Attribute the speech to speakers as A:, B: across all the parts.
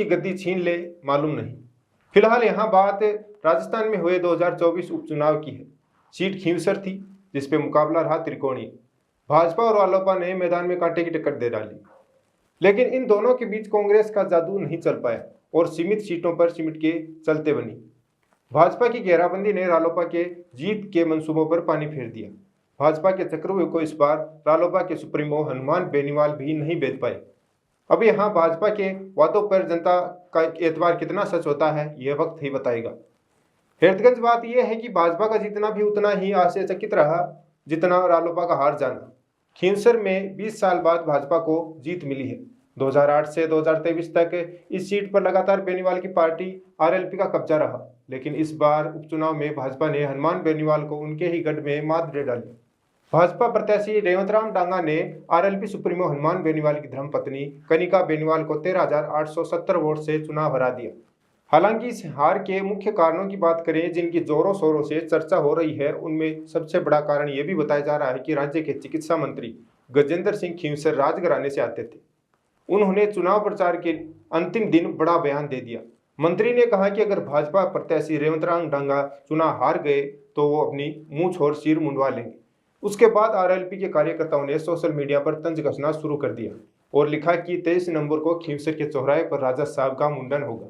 A: की गद्दी छीन ले मालूम नहीं। फिलहाल यहाँ बात राजस्थान में हुए 2024 उपचुनाव की है। सीट खींवसर थी, जिसपे मुकाबला रहा त्रिकोणीय। भाजपा और रालोपा ने मैदान में कांटे की टक्कर दे डाली, लेकिन इन दोनों के बीच कांग्रेस का जादू नहीं चल पाया और सीमित सीटों पर सिमट के चलते बनी। भाजपा की घेराबंदी ने रालोपा के जीत के मंसूबों पर पानी फेर दिया। भाजपा के चक्रव्यूह को इस बार रालोपा के सुप्रीमो हनुमान बेनीवाल भी नहीं भेद पाए। अब यहाँ भाजपा के वादों पर जनता का एतबार कितना सच होता है, यह वक्त ही बताएगा। हैरतगंज बात यह है कि भाजपा का जीतना भी उतना ही आश्चर्यचकित रहा जितना रालोपा का हार जाना। खींवसर में 20 साल बाद भाजपा को जीत मिली है। 2008 से 2023 तक इस सीट पर लगातार बेनीवाल की पार्टी आरएलपी का कब्जा रहा, लेकिन इस बार उपचुनाव में भाजपा ने हनुमान बेनीवाल को उनके ही गढ़ में मात दे डाली। भाजपा प्रत्याशी रेवंतराम डांगा ने आरएलपी सुप्रीमो हनुमान बेनीवाल की धर्मपत्नी कनिका बेनीवाल को 13,870 वोट से चुनाव हरा दिया। हालांकि इस हार के मुख्य कारणों की बात करें जिनकी जोरों शोरों से चर्चा हो रही है, उनमें सबसे बड़ा कारण यह भी बताया जा रहा है कि राज्य के चिकित्सा मंत्री गजेंद्र सिंह खींवसर राजघराने से आते थे। उन्होंने चुनाव प्रचार के अंतिम दिन बड़ा बयान दे दिया। मंत्री ने कहा कि अगर भाजपा प्रत्याशी रेवंतराम डांगा चुनाव हार गए तो वो अपनी मुंह छोड़ सिर मुंडवा लेंगे। उसके बाद आरएलपी के कार्यकर्ताओं ने सोशल मीडिया पर तंज कसना शुरू कर दिया और लिखा कि 23 नवंबर को खींवसर के चौराहे पर राजा साहब का मुंडन होगा।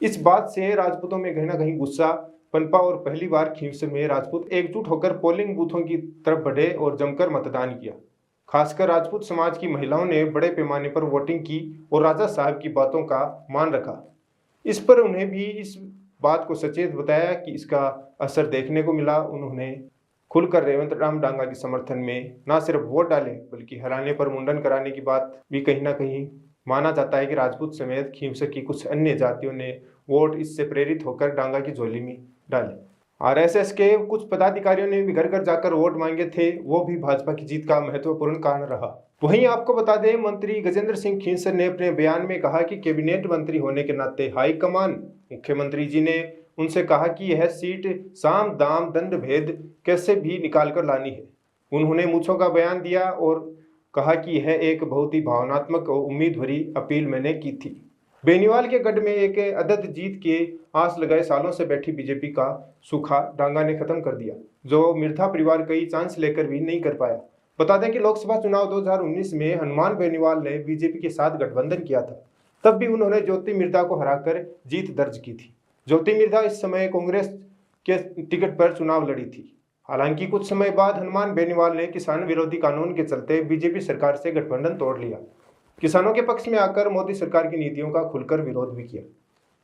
A: इस बात से राजपूतों में कहीं ना कहीं गुस्सा पनपा और पहली बार खींवसर में राजपूत एकजुट होकर पोलिंग बूथों की तरफ बढ़े और जमकर मतदान किया। खासकर राजपूत समाज की महिलाओं ने बड़े पैमाने पर वोटिंग की और राजा साहब की बातों का मान रखा। इस पर उन्हें भी इस बात को सचेत बताया कि इसका असर देखने को मिला। उन्होंने खुलकर रेवंतराम डांगा के समर्थन में न सिर्फ वोट डाले बल्कि हराने पर मुंडन कराने की बात भी कहीं ना कहीं माना जाता है कि राजपूत समेत खींवसर की कुछ अन्य जातियों ने वोट इससे प्रेरित होकर डांगा की झोली में डाले। आरएसएस के कुछ पदाधिकारियों ने भी घर घर जाकर वोट मांगे थे, वो भी भाजपा की जीत का महत्वपूर्ण कारण रहा। वहीं आपको बता दें, मंत्री गजेंद्र सिंह खींवसर ने अपने बयान में कहा कि कैबिनेट मंत्री होने के नाते हाईकमान मुख्यमंत्री जी ने उनसे कहा कि यह सीट साम दाम दंड भेद कैसे भी निकाल कर लानी है। उन्होंने मूंछों का बयान दिया और कहा कि यह एक बहुत ही भावनात्मक और उम्मीद भरी अपील मैंने की थी। बेनीवाल के गढ़ में एक अदद जीत के आस लगाए सालों से बैठी बीजेपी का सूखा डांगा ने खत्म कर दिया, जो मिर्धा परिवार कई चांस लेकर भी नहीं कर पाया। बता दें कि लोकसभा चुनाव 2019 में हनुमान बेनीवाल ने बीजेपी के साथ गठबंधन किया था। तब भी उन्होंने ज्योति मिर्धा को हराकर जीत दर्ज की थी। ज्योति मिर्धा इस समय कांग्रेस के टिकट पर चुनाव लड़ी थी। हालांकि कुछ समय बाद हनुमान बेनीवाल ने किसान विरोधी कानून के चलते बीजेपी सरकार से गठबंधन तोड़ लिया। किसानों के पक्ष में आकर मोदी सरकार की नीतियों का खुलकर विरोध भी किया।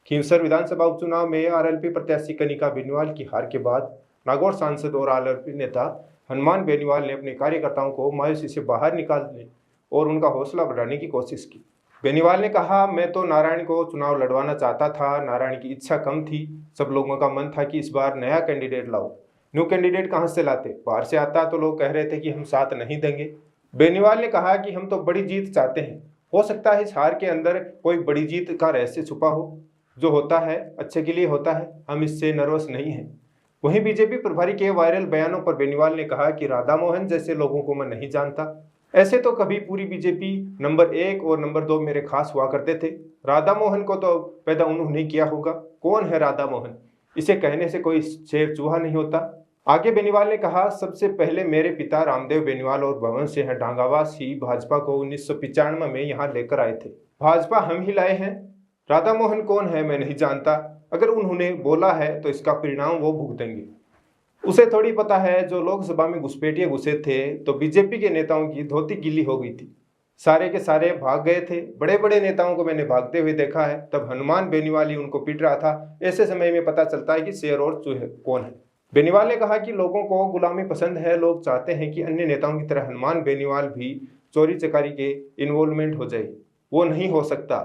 A: खींवसर विधानसभा उपचुनाव में आरएलपी प्रत्याशी कनिका बेनीवाल की हार के बाद नागौर सांसद और आरएलपी नेता हनुमान बेनीवाल ने अपने कार्यकर्ताओं को मायूसी से बाहर निकालने और उनका हौसला बढ़ाने की कोशिश की। बेनीवाल ने कहा, मैं तो नारायण को चुनाव लड़वाना चाहता था, नारायण की इच्छा कम थी। सब लोगों का मन था कि इस बार नया कैंडिडेट लाओ। न्यू कैंडिडेट कहां से लाते, बाहर से आता तो लोग कह रहे थे कि हम साथ नहीं देंगे। बेनीवाल ने कहा कि हम तो बड़ी जीत चाहते हैं। हो सकता है इस हार के अंदर कोई बड़ी जीत का रहस्य छुपा हो, जो होता है अच्छे के लिए होता है, हम इससे नर्वस नहीं हैं। वहीं बीजेपी प्रभारी के वायरल बयानों पर बेनीवाल ने कहा कि राधा मोहन जैसे लोगों को मैं नहीं जानता। ऐसे तो कभी पूरी बीजेपी नंबर 1 और नंबर 2 मेरे खास हुआ करते थे। राधा मोहन को तो पैदा उन्होंने किया होगा। कौन है राधा मोहन, इसे कहने से कोई शेर चूहा नहीं होता। आगे बेनीवाल ने कहा, सबसे पहले मेरे पिता रामदेव बेनीवाल और भवन से है डांगावासी भाजपा को 1995 में यहाँ लेकर आए थे। भाजपा हम ही लाए हैं। राधा मोहन कौन है मैं नहीं जानता। अगर उन्होंने बोला है तो इसका परिणाम वो भुगतेंगे। उसे थोड़ी पता है जो लोकसभा में घुसपैठिए घुसे थे तो बीजेपी के नेताओं की धोती गीली हो गई थी, सारे के सारे भाग गए थे। बड़े बड़े नेताओं को मैंने भागते हुए देखा है, तब हनुमान बेनीवाल ही उनको पीट रहा था। ऐसे समय में पता चलता है कि शेर और चूहे कौन है। बेनीवाल ने कहा कि लोगों को गुलामी पसंद है, लोग चाहते हैं कि अन्य नेताओं की तरह हनुमान बेनीवाल भी चोरी चकारी के इन्वॉल्वमेंट हो जाए। वो नहीं हो सकता,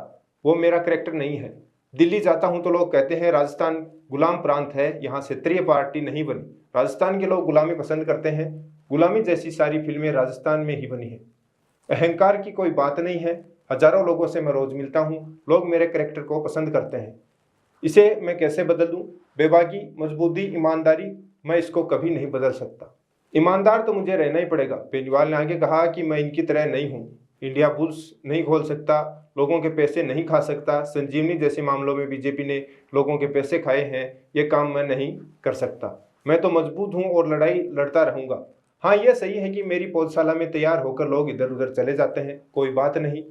A: वो मेरा कैरेक्टर नहीं है। दिल्ली जाता हूं तो लोग कहते हैं राजस्थान गुलाम प्रांत है, यहाँ क्षेत्रीय पार्टी नहीं बनी। राजस्थान के लोग गुलामी पसंद करते हैं। गुलामी जैसी सारी फिल्में राजस्थान में ही बनी है। अहंकार की कोई बात नहीं है। हजारों लोगों से मैं रोज मिलता हूँ, लोग मेरे कैरेक्टर को पसंद करते हैं। इसे मैं कैसे बदल दूं? बेबाकी, मजबूती, ईमानदारी, मैं इसको कभी नहीं बदल सकता। ईमानदार तो मुझे रहना ही पड़ेगा। बेनीवाल ने आगे कहा कि मैं इनकी तरह नहीं हूँ। इंडिया बुल्स नहीं खोल सकता, लोगों के पैसे नहीं खा सकता, संजीवनी जैसे मामलों में बीजेपी ने लोगों के पैसे खाए हैं, ये काम मैं नहीं कर सकता। मैं तो मजबूत हूँ और लड़ाई लड़ता रहूंगा। हाँ, ये सही है कि मेरी पौधशाला में तैयार होकर लोग इधर उधर चले जाते हैं, कोई बात नहीं,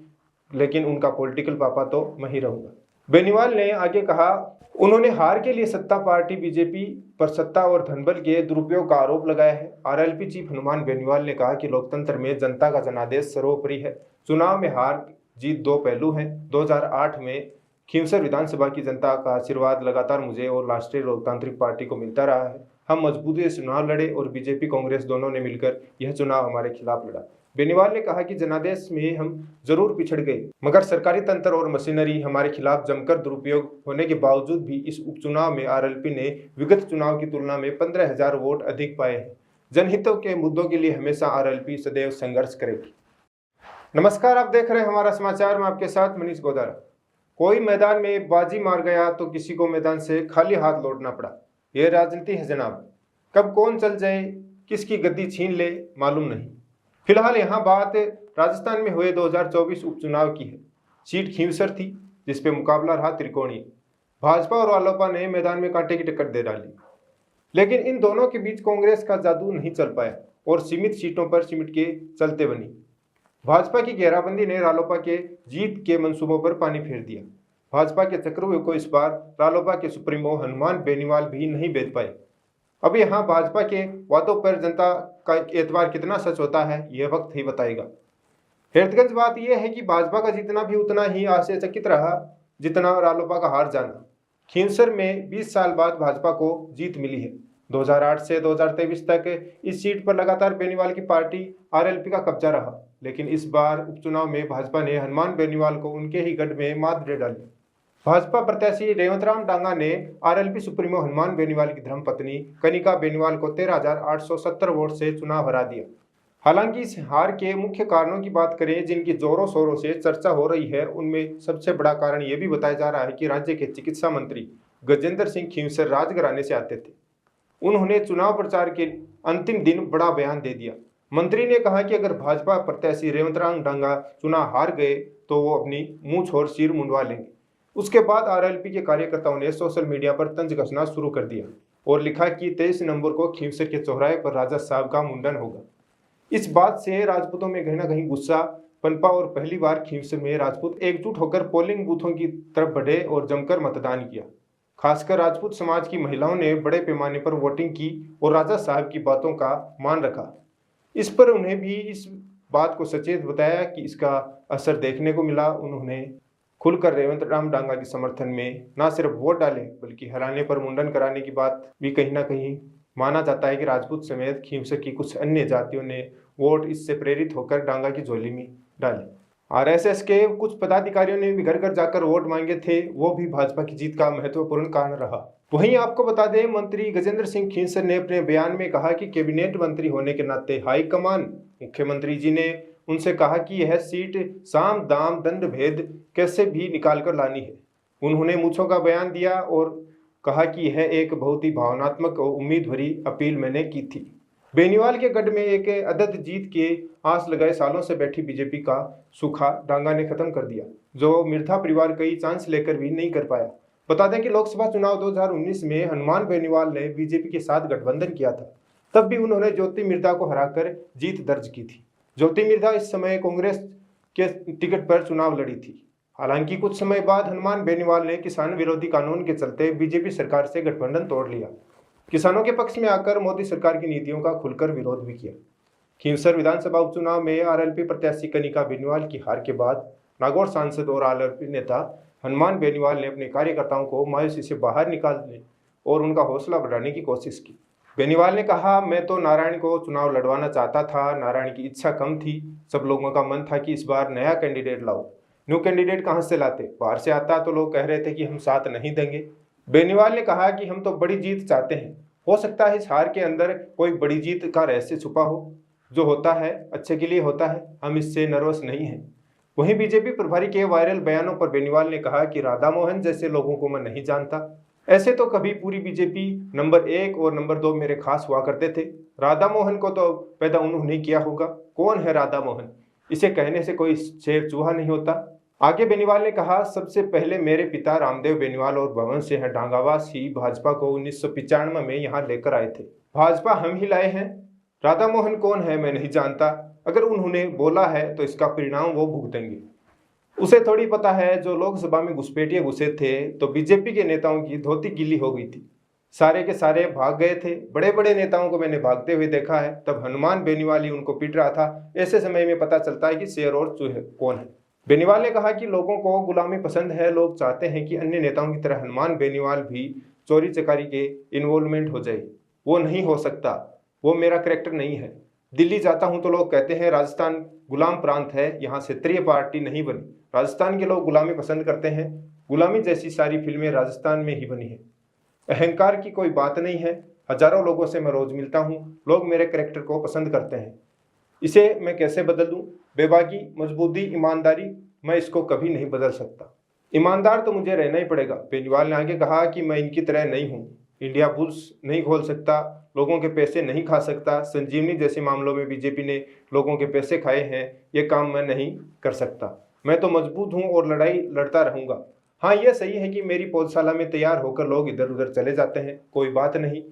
A: लेकिन उनका पॉलिटिकल पापा तो मैं ही रहूंगा। बेनीवाल ने आगे कहा, उन्होंने हार के लिए सत्ता पार्टी बीजेपी पर सत्ता और धनबल के दुरुपयोग का आरोप लगाया है। आरएलपी चीफ हनुमान बेनीवाल ने कहा कि लोकतंत्र में जनता का जनादेश सर्वोपरि है। चुनाव में हार जीत दो पहलू हैं। 2008 में खींवसर विधानसभा की जनता का आशीर्वाद लगातार मुझे और राष्ट्रीय लोकतांत्रिक पार्टी को मिलता रहा है। हम मजबूती से चुनाव लड़े और बीजेपी कांग्रेस दोनों ने मिलकर यह चुनाव हमारे खिलाफ लड़ा। बेनीवाल ने कहा कि जनादेश में हम जरूर पिछड़ गए, मगर सरकारी तंत्र और मशीनरी हमारे खिलाफ जमकर दुरुपयोग होने के बावजूद भी इस उपचुनाव में आरएलपी ने विगत चुनाव की तुलना में 15,000 वोट अधिक पाए हैं। जनहितों के मुद्दों के लिए हमेशा आरएलपी सदैव संघर्ष करेगी। नमस्कार, आप देख रहे हैं हमारा समाचार। मैं आपके साथ मनीष गोदारा। कोई मैदान में बाजी मार गया तो किसी को मैदान से खाली हाथ लौटना पड़ा। यह राजनीति है जनाब। कब कौन चल जाए, किसकी गद्दी छीन ले, मालूम नहीं। फिलहाल यहाँ बात राजस्थान में हुए 2024 उपचुनाव की है। सीट खींवसर थी, जिसपे मुकाबला रहा त्रिकोणीय। भाजपा और रालोपा ने मैदान में कांटे की टक्कर दे डाली, लेकिन इन दोनों के बीच कांग्रेस का जादू नहीं चल पाया और सीमित सीटों पर सिमट के चलते बनी। भाजपा की घेराबंदी ने रालोपा के जीत के मंसूबों पर पानी फेर दिया। भाजपा के चक्रव्यूह को इस बार रालोपा के सुप्रीमो हनुमान बेनीवाल भी नहीं भेद पाए। अब यहाँ भाजपा के वादों पर जनता का एतबार कितना सच होता है, यह वक्त ही बताएगा। हैरतगंज बात यह है कि भाजपा का जीतना भी उतना ही आश्चर्यचकित रहा जितना रालोपा का हार जाना। खींवसर में 20 साल बाद भाजपा को जीत मिली है। 2008 से 2023 तक इस सीट पर लगातार बेनीवाल की पार्टी आरएलपी का कब्जा रहा, लेकिन इस बार उपचुनाव में भाजपा ने हनुमान बेनीवाल को उनके ही गढ़ में मात दे डाली। भाजपा प्रत्याशी रेवंतराम डांगा ने आरएलपी सुप्रीमो हनुमान बेनीवाल की धर्मपत्नी कनिका बेनीवाल को 13,870 वोट से चुनाव हरा दिया। हालांकि इस हार के मुख्य कारणों की बात करें जिनकी जोरों शोरों से चर्चा हो रही है, उनमें सबसे बड़ा कारण यह भी बताया जा रहा है कि राज्य के चिकित्सा मंत्री गजेंद्र सिंह खींवसर राजघराने से आते थे। उन्होंने चुनाव प्रचार के अंतिम दिन बड़ा बयान दे दिया। मंत्री ने कहा कि अगर भाजपा प्रत्याशी रेवंतराम डांगा चुनाव हार गए तो वो अपनी मुंह छोड़ सिर मुंडवा लेंगे। उसके बाद आरएलपी के कार्यकर्ताओं ने सोशल मीडिया पर तंज कसना शुरू कर दिया और लिखा कि 23 नवंबर को खींवसर के चौराहे पर राजा साहब का मुंडन होगा। इस बात से राजपूतों में कहीं ना कहीं गुस्सा पनपा और पहली बार खींवसर में राजपूत एकजुट होकर पोलिंग बूथों की तरफ बढ़े और जमकर मतदान किया। खासकर राजपूत समाज की महिलाओं ने बड़े पैमाने पर वोटिंग की और राजा साहब की बातों का मान रखा। इस पर उन्हें भी इस बात को सचेत बताया कि इसका असर देखने को मिला। उन्होंने खुलकर रेवंतराम डांगा के समर्थन में न सिर्फ वोट डाले बल्कि हराने पर मुंडन कराने की बात भी कहीं ना कहीं माना जाता है कि राजपूत समेत खींवसर की कुछ अन्य जातियों ने वोट इससे प्रेरित होकर डांगा की झोली में डाले। आरएसएस के कुछ पदाधिकारियों ने भी घर घर जाकर वोट मांगे थे, वो भी भाजपा की जीत का महत्वपूर्ण कारण रहा। वहीं आपको बता दें, मंत्री गजेंद्र सिंह खींवसर ने अपने बयान में कहा कि कैबिनेट मंत्री होने के नाते हाईकमान मुख्यमंत्री जी ने उनसे कहा कि यह सीट साम दाम दंड भेद कैसे भी निकाल कर लानी है। उन्होंने मूंछों का बयान दिया और कहा कि यह एक बहुत ही भावनात्मक और उम्मीद भरी अपील मैंने की थी। बेनीवाल के गढ़ में एक अदद जीत के आस लगाए सालों से बैठी बीजेपी का सूखा डांगा ने खत्म कर दिया, जो मिर्धा परिवार कई चांस लेकर भी नहीं कर पाया। बता दें कि लोकसभा चुनाव 2019 में हनुमान बेनीवाल ने बीजेपी के साथ गठबंधन किया था। तब भी उन्होंने ज्योति मिर्धा को हराकर जीत दर्ज की थी। ज्योति मिर्धा इस समय कांग्रेस के टिकट पर चुनाव लड़ी थी। हालांकि कुछ समय बाद हनुमान बेनीवाल ने किसान विरोधी कानून के चलते बीजेपी सरकार से गठबंधन तोड़ लिया। किसानों के पक्ष में आकर मोदी सरकार की नीतियों का खुलकर विरोध भी किया। खींवसर विधानसभा उपचुनाव में आरएलपी प्रत्याशी कनिका बेनीवाल की हार के बाद नागौर सांसद और आरएलपी नेता हनुमान बेनीवाल ने अपने कार्यकर्ताओं को मायूसी से बाहर निकालने और उनका हौसला बढ़ाने की कोशिश की। बेनीवाल ने कहा, मैं तो नारायण को चुनाव लड़वाना चाहता था, नारायण की इच्छा कम थी। सब लोगों का मन था कि इस बार नया कैंडिडेट लाओ। न्यू कैंडिडेट कहां से लाते, बाहर से आता तो लोग कह रहे थे कि हम साथ नहीं देंगे। बेनीवाल ने कहा कि हम तो बड़ी जीत चाहते हैं। हो सकता है इस हार के अंदर कोई बड़ी जीत का रहस्य छुपा हो, जो होता है अच्छे के लिए होता है, हम इससे नर्वस नहीं हैं। वहीं बीजेपी प्रभारी के वायरल बयानों पर बेनीवाल ने कहा कि राधा मोहन जैसे लोगों को मैं नहीं जानता। ऐसे तो कभी पूरी बीजेपी नंबर 1 और नंबर 2 मेरे खास हुआ करते थे। राधा मोहन को तो पैदा उन्होंने किया होगा। कौन है राधा मोहन? इसे कहने से कोई शेर चूहा नहीं होता। आगे बेनीवाल ने कहा, सबसे पहले मेरे पिता रामदेव बेनीवाल और भवन सिंह डांगावास ही भाजपा को 1995 में यहाँ लेकर आए थे। भाजपा हम ही लाए हैं। राधा मोहन कौन है मैं नहीं जानता, अगर उन्होंने बोला है तो इसका परिणाम वो भुगतेंगे। उसे थोड़ी पता है जो लोकसभा में घुसपैठिए घुसे थे तो बीजेपी के नेताओं की धोती गीली हो गई थी, सारे के सारे भाग गए थे। बड़े बड़े नेताओं को मैंने भागते हुए देखा है, तब हनुमान बेनीवाल ही उनको पीट रहा था। ऐसे समय में पता चलता है कि शेर और चूहे कौन है। बेनीवाल ने कहा कि लोगों को गुलामी पसंद है, लोग चाहते हैं कि अन्य नेताओं की तरह हनुमान बेनीवाल भी चोरी चकारी के इन्वॉल्वमेंट हो जाए। वो नहीं हो सकता, वो मेरा कैरेक्टर नहीं है। दिल्ली जाता हूं तो लोग कहते हैं राजस्थान गुलाम प्रांत है, यहाँ क्षेत्रीय पार्टी नहीं बनी। राजस्थान के लोग गुलामी पसंद करते हैं, गुलामी जैसी सारी फिल्में राजस्थान में ही बनी है। अहंकार की कोई बात नहीं है। हजारों लोगों से मैं रोज मिलता हूँ, लोग मेरे कैरेक्टर को पसंद करते हैं। इसे मैं कैसे बदल दूं? बेबाकी, मजबूती, ईमानदारी, मैं इसको कभी नहीं बदल सकता। ईमानदार तो मुझे रहना ही पड़ेगा। बेनीवाल ने आगे कहा कि मैं इनकी तरह नहीं हूँ, इंडिया बुल्स नहीं खोल सकता, लोगों के पैसे नहीं खा सकता, संजीवनी जैसे मामलों में बीजेपी ने लोगों के पैसे खाए हैं, ये काम मैं नहीं कर सकता। मैं तो मजबूत हूँ और लड़ाई लड़ता रहूंगा। हाँ, ये सही है कि मेरी पौधशाला में तैयार होकर लोग इधर उधर चले जाते हैं, कोई बात नहीं,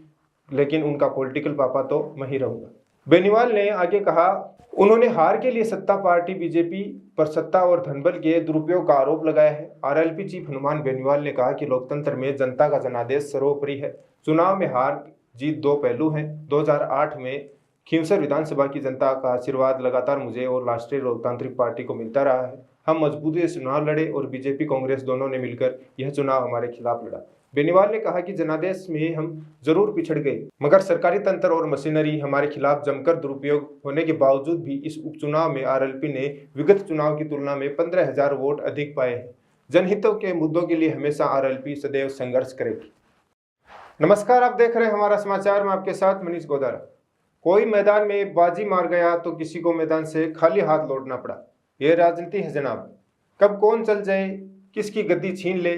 A: लेकिन उनका पॉलिटिकल पापा तो मैं ही रहूंगा। बेनीवाल ने आगे कहा, उन्होंने हार के लिए सत्ता पार्टी बीजेपी पर सत्ता और धनबल के दुरुपयोग का आरोप लगाया है। आरएलपी चीफ हनुमान बेनीवाल ने कहा कि लोकतंत्र में जनता का जनादेश सर्वोपरि है। चुनाव में हार जीत दो पहलू हैं। 2008 में खींवसर विधानसभा की जनता का आशीर्वाद लगातार मुझे और राष्ट्रीय लोकतांत्रिक पार्टी को मिलता रहा है। हम मजबूती से चुनाव लड़े और बीजेपी कांग्रेस दोनों ने मिलकर यह चुनाव हमारे खिलाफ लड़ा। बेनीवाल ने कहा कि जनादेश में हम जरूर पिछड़ गए, मगर सरकारी तंत्र और मशीनरी हमारे खिलाफ जमकर दुरुपयोग होने के बावजूद भी इस उपचुनाव में आरएलपी ने विगत चुनाव की तुलना में 15,000 वोट अधिक पाए हैं। जनहितों के मुद्दों के लिए हमेशा आरएलपी सदैव संघर्ष करेगी। नमस्कार, आप देख रहे हैं हमारा समाचार। मैं आपके साथ मनीष गोदारा। कोई मैदान में बाजी मार गया तो किसी को मैदान से खाली हाथ लौटना पड़ा। यह राजनीति है जनाब। कब कौन चल जाए, किसकी गद्दी छीन ले,